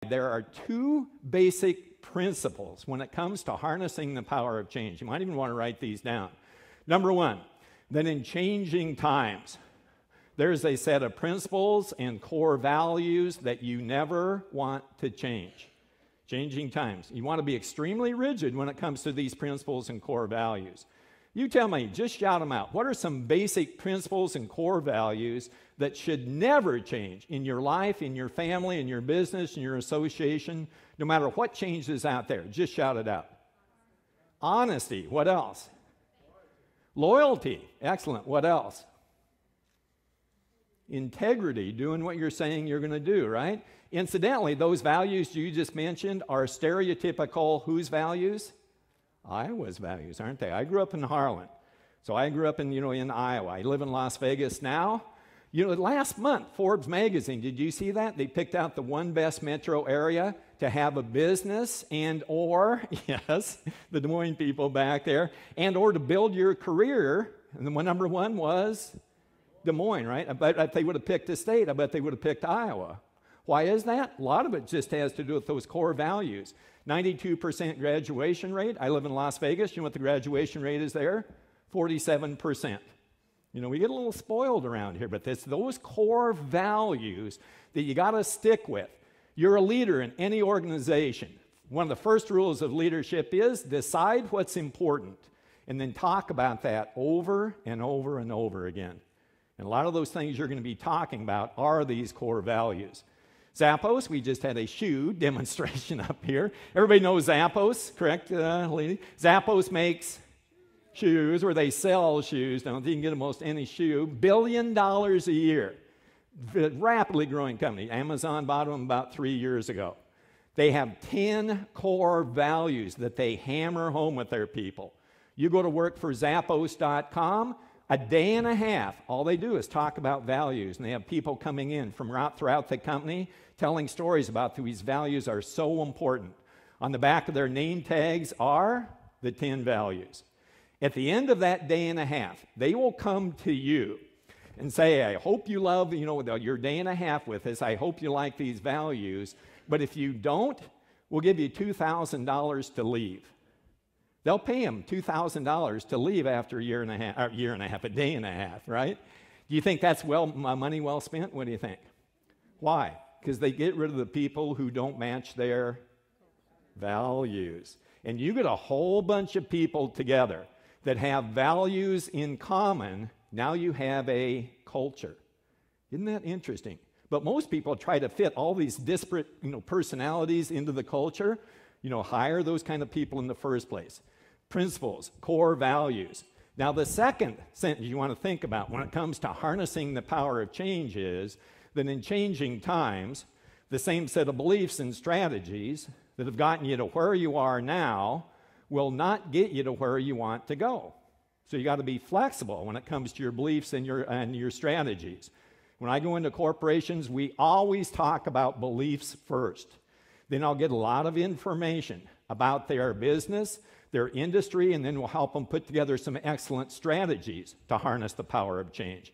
There are two basic principles when it comes to harnessing the power of change. You might even want to write these down. Number one, that in changing times, there's a set of principles and core values that you never want to change. Changing times. You want to be extremely rigid when it comes to these principles and core values. You tell me, just shout them out. What are some basic principles and core values that should never change in your life, in your family, in your business, in your association, no matter what changes out there? Just shout it out. Honesty. What else? Loyalty. Excellent. What else? Integrity. Doing what you're saying you're going to do, right? Incidentally, those values you just mentioned are stereotypical whose values? Iowa's values, aren't they? I grew up in Harlan. So I grew up in Iowa. I live in Las Vegas now. Last month, Forbes magazine, did you see that? They picked out the one best metro area to have a business yes, the Des Moines people back there, or to build your career. And the number one was Des Moines, right? I bet if they would have picked a state, I bet they would have picked Iowa. Why is that? A lot of it just has to do with those core values. 92% graduation rate. I live in Las Vegas. You know what the graduation rate is there? 47%. We get a little spoiled around here, but it's those core values that you got to stick with. You're a leader in any organization. One of the first rules of leadership is decide what's important and then talk about that over and over and over again. And a lot of those things you're going to be talking about are these core values. Zappos, we just had a shoe demonstration up here. Everybody knows Zappos, correct, lady? Zappos makes shoes, or they sell shoes. Now, you can get almost any shoe. $1 billion a year. Rapidly growing company. Amazon bought them about 3 years ago. They have 10 core values that they hammer home with their people. You go to work for Zappos.com, a day and a half, all they do is talk about values, and they have people coming in from throughout the company telling stories about these values are so important. On the back of their name tags are the 10 values. At the end of that day and a half, they will come to you and say, I hope you love your day and a half with us. I hope you like these values. But if you don't, we'll give you $2,000 to leave. They'll pay them $2,000 to leave after a day and a half, right? Do you think that's money well spent? What do you think? Why? Because they get rid of the people who don't match their values. And you get a whole bunch of people together that have values in common. Now you have a culture. Isn't that interesting? But most people try to fit all these disparate personalities into the culture. Hire those kind of people in the first place. Principles, core values. Now, the second sentence you want to think about when it comes to harnessing the power of change is that in changing times, the same set of beliefs and strategies that have gotten you to where you are now will not get you to where you want to go. So you got to be flexible when it comes to your beliefs and your strategies. When I go into corporations, we always talk about beliefs first. Then I'll get a lot of information about their business, their industry, and then we'll help them put together some excellent strategies to harness the power of change.